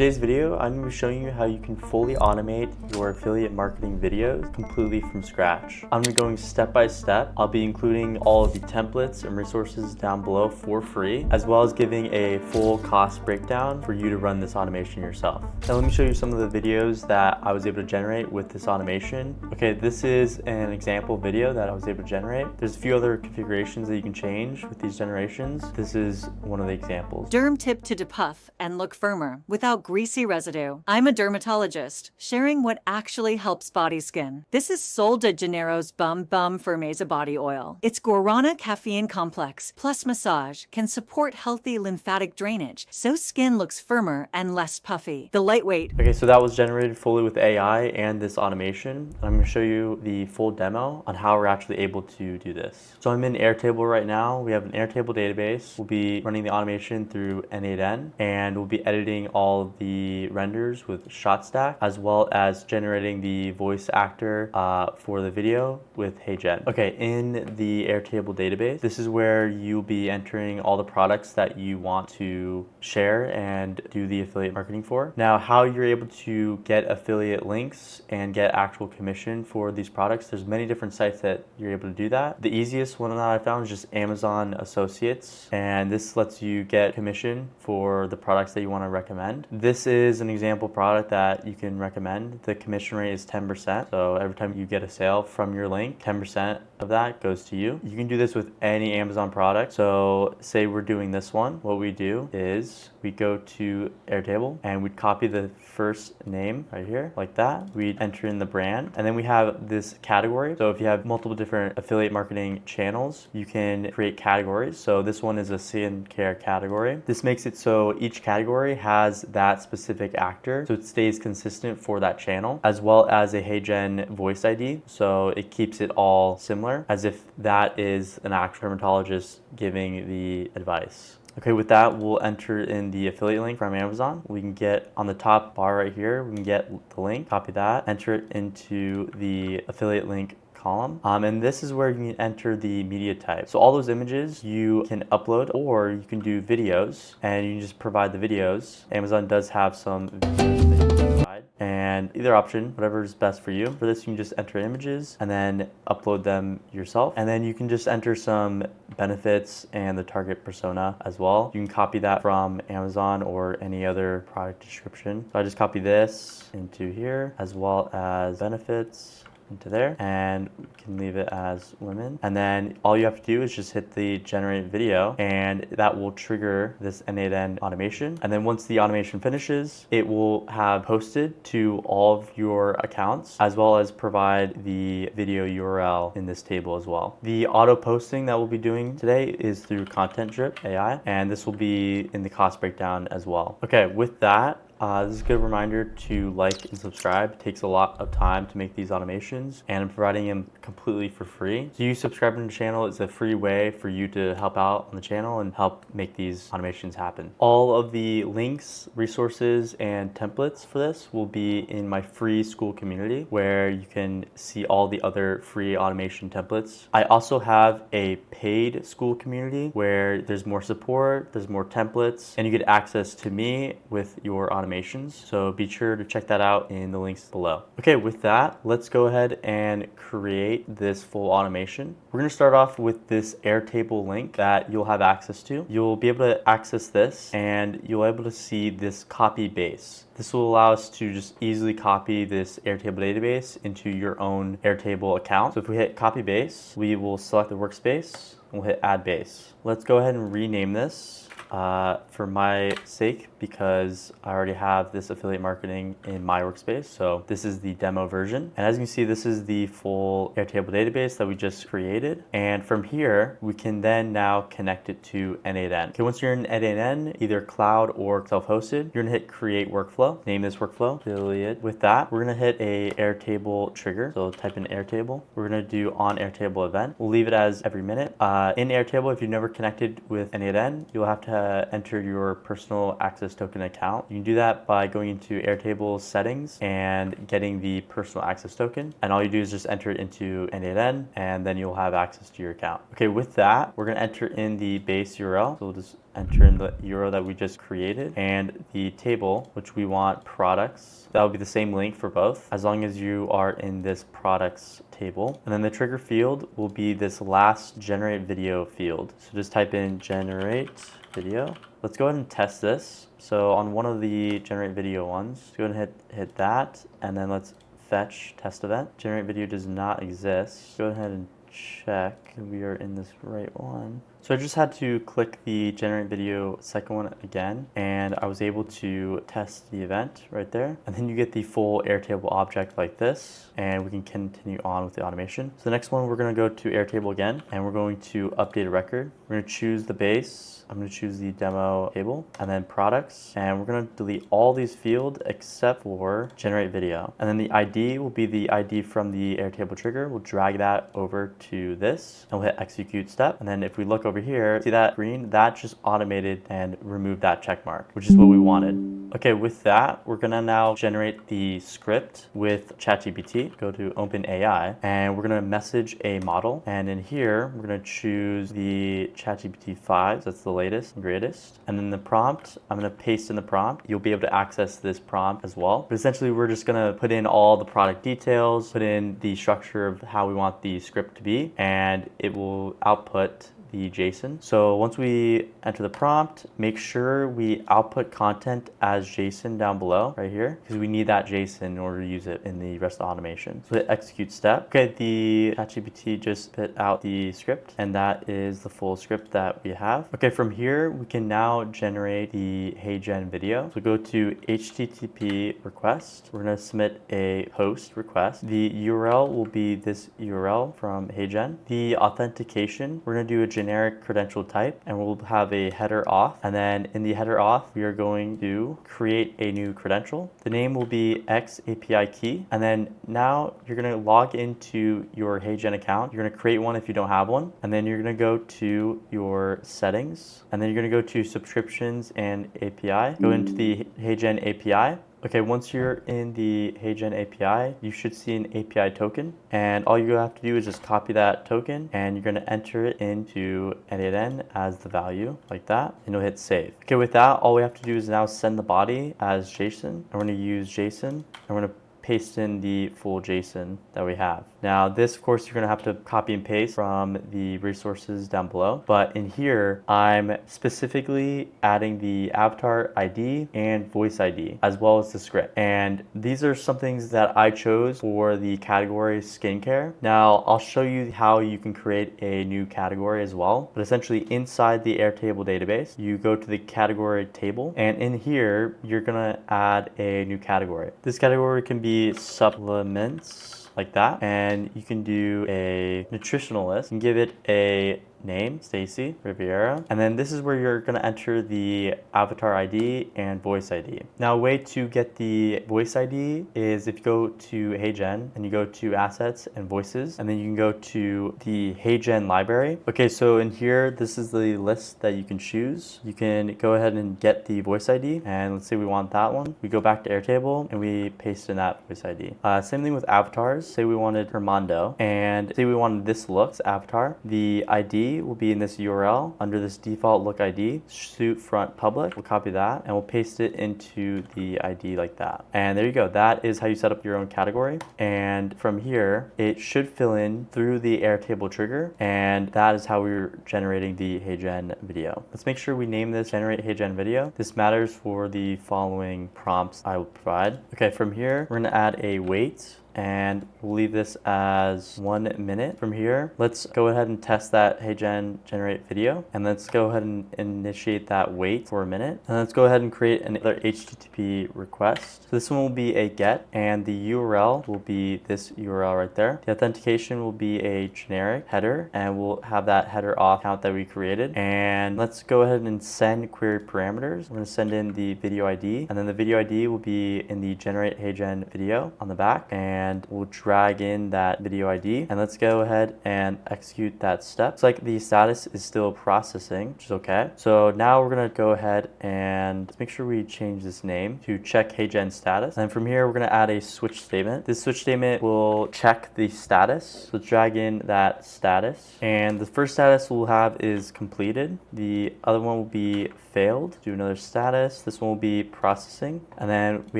today's video, I'm going to be showing you how you can fully automate your affiliate marketing videos completely from scratch. I'm going to be going step by step. I'll be including all of the templates and resources down below for free, as well as giving a full cost breakdown for you to run this automation yourself. Now let me show you some of the videos that I was able to generate with this automation. Okay, this is an example video that I was able to generate. There's a few other configurations that you can change with these generations. This is one of the examples. Derm tip to depuff and look firmer without greasy residue. I'm a dermatologist, sharing what actually helps body skin. This is Sol de Janeiro's Bum Firmeza body oil. Its guarana caffeine complex plus massage can support healthy lymphatic drainage, so skin looks firmer and less puffy. The lightweight. Okay, so that was generated fully with AI and this automation. And I'm going to show you the full demo on how we're actually able to do this. So I'm in Airtable right now. We have an Airtable database. We'll be running the automation through N8N, and we'll be editing all of the renders with Shotstack, as well as generating the voice actor for the video with HeyGen. Okay, in the Airtable database, this is where you'll be entering all the products that you want to share and do the affiliate marketing for. Now, how you're able to get affiliate links and get actual commission for these products, there's many different sites that you're able to do that. The easiest one that I found is just Amazon Associates, and this lets you get commission for the products that you want to recommend. This is an example product that you can recommend. The commission rate is 10%. So every time you get a sale from your link, 10% of that goes to you. You can do this with any Amazon product. So say we're doing this one. What we do is we go to Airtable and we'd copy the first name right here like that. We'd enter in the brand, and then we have this category. So if you have multiple different affiliate marketing channels, you can create categories. So this one is a skincare category. This makes it so each category has that specific actor, so it stays consistent for that channel, as well as a HeyGen voice ID. So it keeps it all similar as if that is an actual dermatologist giving the advice. Okay, with that, we'll enter in the affiliate link from Amazon. We can get on the top bar right here, we can get the link, copy that, enter it into the affiliate link column. And this is where you can enter the media type. So all those images you can upload, or you can do videos and you can just provide the videos. Amazon does have some videos that you can provide, and either option, whatever is best for you. For this, you can just enter images and then upload them yourself. And then you can just enter some benefits and the target persona as well. You can copy that from Amazon or any other product description. So I just copy this into here, as well as benefits into there, and we can leave it as women. And then all you have to do is just hit the generate video, and that will trigger this N8N automation. And then once the automation finishes, it will have posted to all of your accounts, as well as provide the video URL in this table as well. The auto posting that we'll be doing today is through ContentDrip.AI, and this will be in the cost breakdown as well. Okay, with that, this is a good reminder to like and subscribe. It takes a lot of time to make these automations, and I'm providing them completely for free. So you subscribing to the channel is a free way for you to help out on the channel and help make these automations happen. All of the links, resources, and templates for this will be in my free school community, where you can see all the other free automation templates. I also have a paid school community where there's more support, there's more templates, and you get access to me with your automations. So be sure to check that out in the links below. Okay, with that, let's go ahead and create this full automation. We're going to start off with this Airtable link that you'll have access to. You'll be able to access this, and you'll be able to see this copy base. This will allow us to just easily copy this Airtable database into your own Airtable account. So if we hit copy base, we will select the workspace and we'll hit add base. Let's go ahead and rename this for my sake, because I already have this affiliate marketing in my workspace. So this is the demo version. And as you can see, this is the full Airtable database that we just created. And from here, we can then now connect it to N8N. Okay, once you're in N8N, either cloud or self-hosted, you're gonna hit create workflow, name this workflow, affiliate. With that, we're gonna hit a Airtable trigger. So type in Airtable. We're gonna do on Airtable event. We'll leave it as every minute. In Airtable, if you've never connected with N8N, you'll have to enter your personal access token account. You can do that by going into Airtable settings and getting the personal access token. And all you do is just enter it into N8N, and then you'll have access to your account. Okay, with that, we're gonna enter in the base URL. So we'll just enter in the URL that we just created and the table, which we want products. That will be the same link for both, as long as you are in this products table. And then the trigger field will be this last generate video field. So just type in generate video. Let's go ahead and test this. So on one of the generate video ones, go ahead and hit that, and then let's fetch test event. Generate video does not exist. Go ahead and check we are in this right one. So I just had to click the generate video second one again, and I was able to test the event right there. And then you get the full Airtable object like this, and we can continue on with the automation. So the next one, we're gonna go to Airtable again, and we're going to update a record. We're gonna choose the base. I'm gonna choose the demo table, and then products, and we're gonna delete all these fields except for generate video. And then the ID will be the ID from the Airtable trigger. We'll drag that over to this, and we'll hit execute step. And then if we look over here, see that green? That just automated and removed that check mark, which is what we wanted. Okay, with that, we're gonna now generate the script with ChatGPT. Go to OpenAI, and we're gonna message a model. And in here, we're gonna choose the ChatGPT 5. So that's the latest and greatest. And then the prompt, I'm gonna paste in the prompt. You'll be able to access this prompt as well. But essentially, we're just gonna put in all the product details, put in the structure of how we want the script to be, and it will output the JSON. So once we enter the prompt, make sure we output content as JSON down below right here, because we need that JSON in order to use it in the rest of the automation. So hit execute step. Okay, the ChatGPT just spit out the script, and that is the full script that we have. Okay, from here, we can now generate the HeyGen video. So go to HTTP request. We're gonna submit a post request. The URL will be this URL from HeyGen. The authentication, we're gonna do a generic credential type, and we'll have a header auth. And then in the header auth, we are going to create a new credential. The name will be X API key. And then now you're going to log into your HeyGen account. You're going to create one if you don't have one. And then you're going to go to your settings. And then you're going to go to subscriptions and API. Go into the HeyGen API. Okay, once you're in the HeyGen API, you should see an API token, and all you have to do is just copy that token, and you're gonna enter it into N8N as the value, like that, and you'll hit save. Okay, with that, all we have to do is now send the body as JSON, and we're gonna use JSON, and we're gonna paste in the full JSON that we have. Now this, of course, you're gonna have to copy and paste from the resources down below, but in here, I'm specifically adding the avatar ID and voice ID, as well as the script. And these are some things that I chose for the category skincare. Now, I'll show you how you can create a new category as well, but essentially inside the Airtable database, you go to the category table, and in here, you're gonna add a new category. This category can be supplements, like that, and you can do a nutritionalist and give it a name, Stacy Riviera, and then this is where you're going to enter the avatar ID and voice ID. Now, a way to get the voice ID is if you go to HeyGen and you go to assets and voices, and then you can go to the HeyGen library. Okay, so in here, this is the list that you can choose. You can go ahead and get the voice ID, and let's say we want that one. We go back to Airtable and we paste in that voice ID. Same thing with avatars. Say we wanted Armando, and say we wanted this look avatar. The ID will be in this URL under this default look ID, suit front public. We'll copy that and we'll paste it into the ID like that. And there you go. That is how you set up your own category. And from here, it should fill in through the Airtable trigger. And that is how we're generating the HeyGen video. Let's make sure we name this generate HeyGen video. This matters for the following prompts I will provide. Okay, from here, we're gonna add a weight, and we'll leave this as 1 minute. From here, let's go ahead and test that HeyGen generate video, and let's go ahead and initiate that wait for 1 minute. And let's go ahead and create another HTTP request. So this one will be a get, and the URL will be this URL right there. The authentication will be a generic header, and we'll have that header auth account that we created. And let's go ahead and send query parameters. We're gonna send in the video ID, and then the video ID will be in the generate HeyGen video on the back. And and we'll drag in that video ID, and let's go ahead and execute that step. It's like the status is still processing, which is okay. So now we're gonna go ahead and make sure we change this name to check HeyGen status. And from here, we're gonna add a switch statement. This switch statement will check the status. So let's drag in that status. And the first status we'll have is completed. The other one will be failed. Do another status. This one will be processing. And then we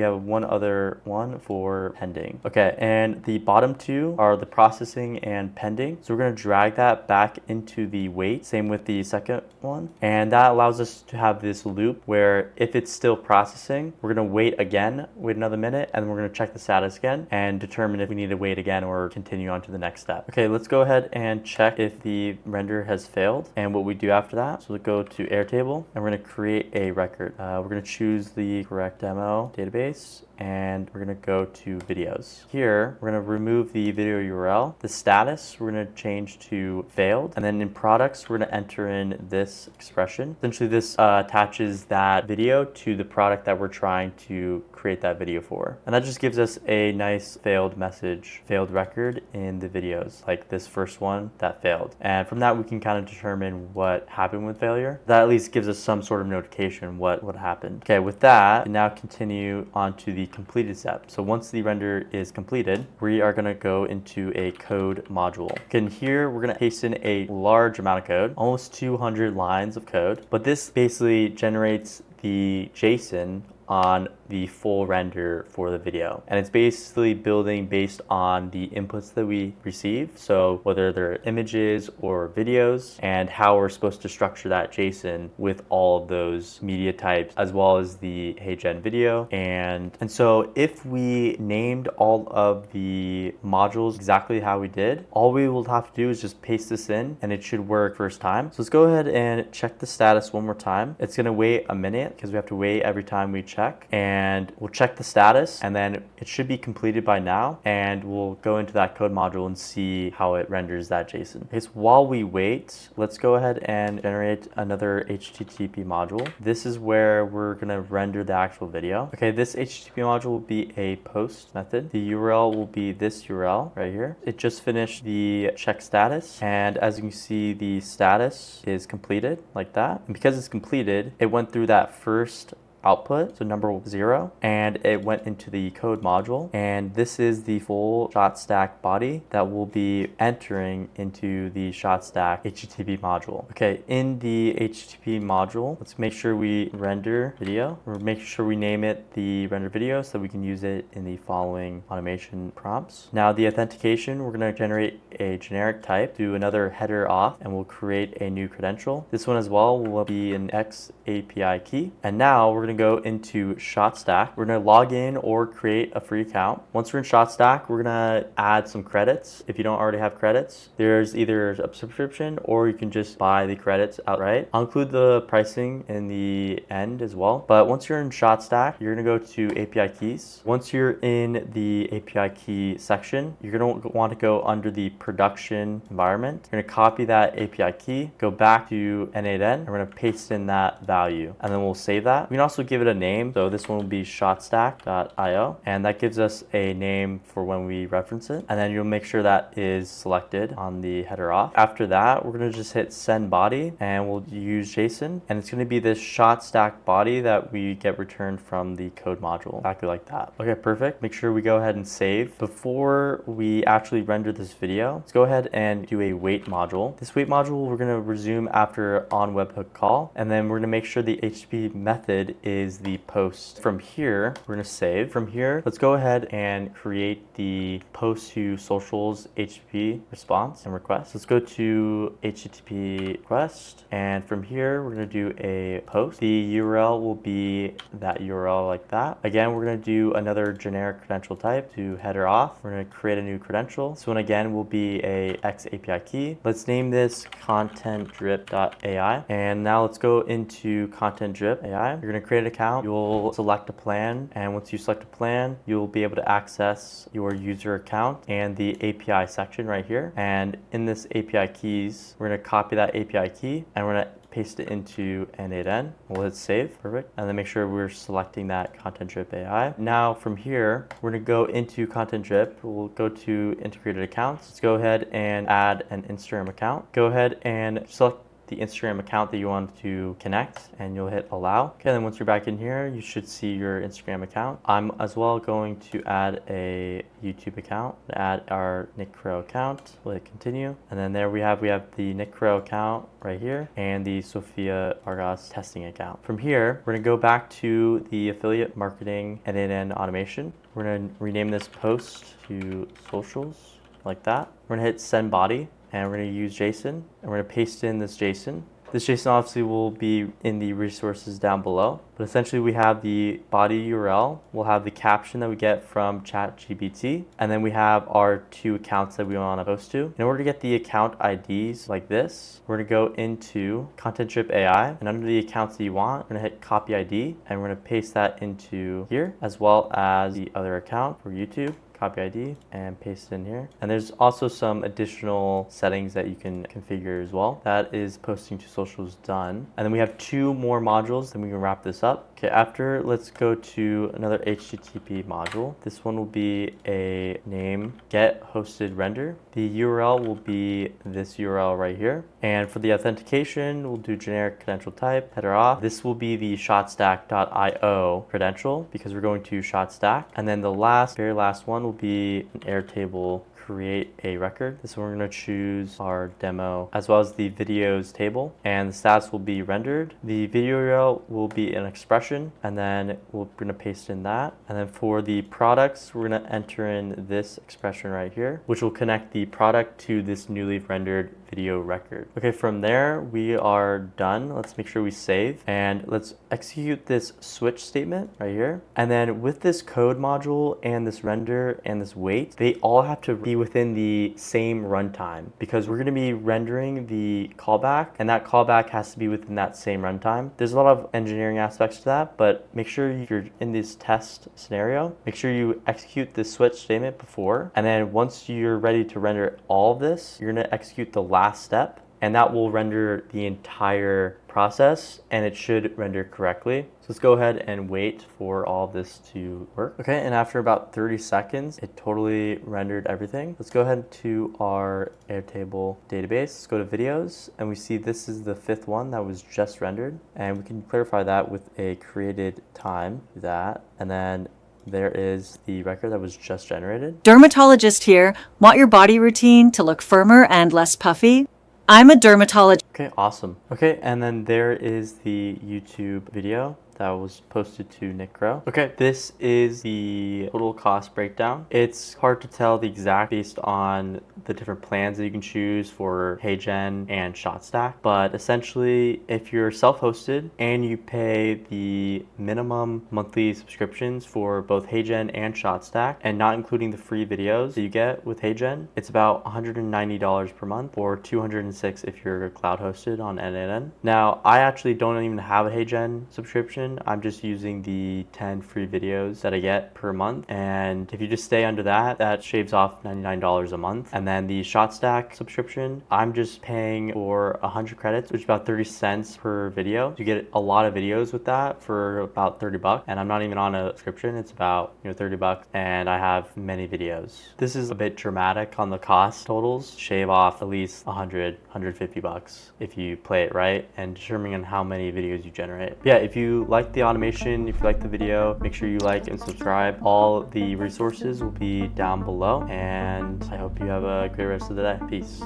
have one other one for pending. Okay, and the bottom two are the processing and pending. So we're gonna drag that back into the wait. Same with the second one. And that allows us to have this loop where if it's still processing, we're gonna wait again, wait another minute, and then we're gonna check the status again and determine if we need to wait again or continue on to the next step. Okay, let's go ahead and check if the render has failed and what we do after that. So we'll go to Airtable and we're gonna create a record. We're gonna choose the correct demo database and we're gonna go to videos. Here, we're gonna remove the video URL. The status, we're gonna change to failed. And then in products, we're gonna enter in this expression. Essentially, this attaches that video to the product that we're trying to create that video for. And that just gives us a nice failed message, failed record in the videos, like this first one that failed. And from that, we can kind of determine what happened with failure. That at least gives us some sort of notification what happened. Okay, with that, we now continue on to the completed step. So once the render is completed, we are gonna go into a code module. And here, we're gonna paste in a large amount of code, almost 200 lines of code. But this basically generates the JSON on the full render for the video. And it's basically building based on the inputs that we receive. So whether they're images or videos, and how we're supposed to structure that JSON with all of those media types, as well as the HeyGen video. And so if we named all of the modules exactly how we did, all we will have to do is just paste this in and it should work first time. So let's go ahead and check the status one more time. It's gonna wait a minute because we have to wait every time we check, and we'll check the status and then it should be completed by now, and we'll go into that code module and see how it renders that JSON. Okay, so while we wait, let's go ahead and generate another HTTP module. This is where we're gonna render the actual video. Okay, this HTTP module will be a post method. The URL will be this URL right here. It just finished the check status, and as you can see, the status is completed like that. And because it's completed, it went through that first output, so number 0, and it went into the code module, and this is the full Shotstack body that will be entering into the Shotstack HTTP module. Okay, in the HTTP module, let's make sure we render video. We're making sure we name it the render video so that we can use it in the following automation prompts. Now the authentication, we're going to generate a generic type, do another header auth, and we'll create a new credential. This one as well will be an X API key. And now we're going to go into Shotstack. We're going to log in or create a free account. Once we're in Shotstack, we're going to add some credits. If you don't already have credits, there's either a subscription or you can just buy the credits outright. I'll include the pricing in the end as well. But once you're in Shotstack, you're going to go to API keys. Once you're in the API key section, you're going to want to go under the production environment. You're going to copy that API key, go back to N8N, and we're going to paste in that value, and then we'll save that. We can also give it a name. So this one will be Shotstack.io, and that gives us a name for when we reference it. And then you'll make sure that is selected on the header auth. After that, we're going to just hit send body, and we'll use JSON, and it's going to be this Shotstack body that we get returned from the code module, exactly like that. Okay, perfect. Make sure we go ahead and save. Before we actually render this video, let's go ahead and do a wait module. This wait module, we're going to resume after on webhook call, and then we're going to make sure the HTTP method is the post. From here, we're going to save. From here, let's go ahead and create the post to socials HTTP response and request. Let's go to HTTP request, and from here, we're going to do a post. The URL will be that URL like that. Again, we're going to do another generic credential type to header auth. We're going to create a new credential. This one again will be a X API key. Let's name this ContentDrip.AI, and now let's go into ContentDrip.AI. You're going to create create an account, you'll select a plan, and once you select a plan, you'll be able to access your user account and the API section right here. And in this API keys, we're going to copy that API key and we're going to paste it into N8N. We'll hit save, perfect. And then make sure we're selecting that ContentDrip.AI. Now from here, we're gonna go into ContentDrip. We'll go to integrated accounts. Let's go ahead and add an Instagram account. Go ahead and select the Instagram account that you want to connect and you'll hit allow. Okay, then once you're back in here, you should see your Instagram account. I'm as well going to add a YouTube account, add our Nick Crow account, we'll hit continue. And then there we have the Nick Crow account right here and the Sophia Vargas testing account. From here, we're gonna go back to the affiliate marketing and N8N automation. We're gonna rename this post to socials like that. We're gonna hit send body. And we're going to use JSON, and we're going to paste in this JSON. This JSON obviously will be in the resources down below, but essentially we have the body URL, we'll have the caption that we get from ChatGPT, and then we have our 2 accounts that we want to post to. In order to get the account IDs like this, we're going to go into ContentDrip.AI, and under the accounts that you want, we're going to hit copy ID, and we're going to paste that into here, as well as the other account for YouTube. Copy ID and paste it in here. And there's also some additional settings that you can configure as well. That is posting to socials done. And then we have 2 more modules, then we can wrap this up. Okay, after let's go to another HTTP module. This one will be a name get hosted render. The URL will be this URL right here. And for the authentication, we'll do generic credential type, header off. This will be the Shotstack.io credential because we're going to Shotstack. And then the very last one will be an Airtable create a record. This one we're going to choose our demo as well as the videos table, and the stats will be rendered. The video URL will be an expression, and then we're going to paste in that. And then for the products, we're going to enter in this expression right here, which will connect the product to this newly rendered video record. Okay, from there we are done. Let's make sure we save and let's execute this switch statement right here. And then with this code module and this render and this wait, they all have to be within the same runtime because we're going to be rendering the callback, and that callback has to be within that same runtime. There's a lot of engineering aspects to that, but make sure if you're in this test scenario, make sure you execute this switch statement before, and then once you're ready to render all of this, you're going to execute the last step, and that will render the entire process, and it should render correctly. So let's go ahead and wait for all of this to work. Okay, and after about 30 seconds, it totally rendered everything. Let's go ahead to our Airtable database. Let's go to videos, and we see this is the 5th one that was just rendered, and we can clarify that with a created time, do that, and then there is the record that was just generated. Dermatologist here. Want your body routine to look firmer and less puffy? I'm a dermatologist. Okay, awesome. Okay, and then there is the YouTube video that was posted to Nick Crow. Okay, this is the total cost breakdown. It's hard to tell the exact based on the different plans that you can choose for HeyGen and Shotstack, but essentially if you're self-hosted and you pay the minimum monthly subscriptions for both HeyGen and Shotstack, and not including the free videos that you get with HeyGen, it's about $190 per month, or $206 if you're cloud hosted on N8N. Now, I actually don't even have a HeyGen subscription. I'm just using the 10 free videos that I get per month, and if you just stay under that, that shaves off $99 a month. And then the Shotstack subscription, I'm just paying for 100 credits, which is about 30 cents per video. You get a lot of videos with that for about 30 bucks, and I'm not even on a subscription. It's about 30 bucks, and I have many videos. This is a bit dramatic on the cost totals. Shave off at least 100, 150 bucks if you play it right, and determining on how many videos you generate. Yeah, if you like the automation, if you like the video, make sure you like and subscribe. All the resources will be down below, and I hope you have a great rest of the day. Peace.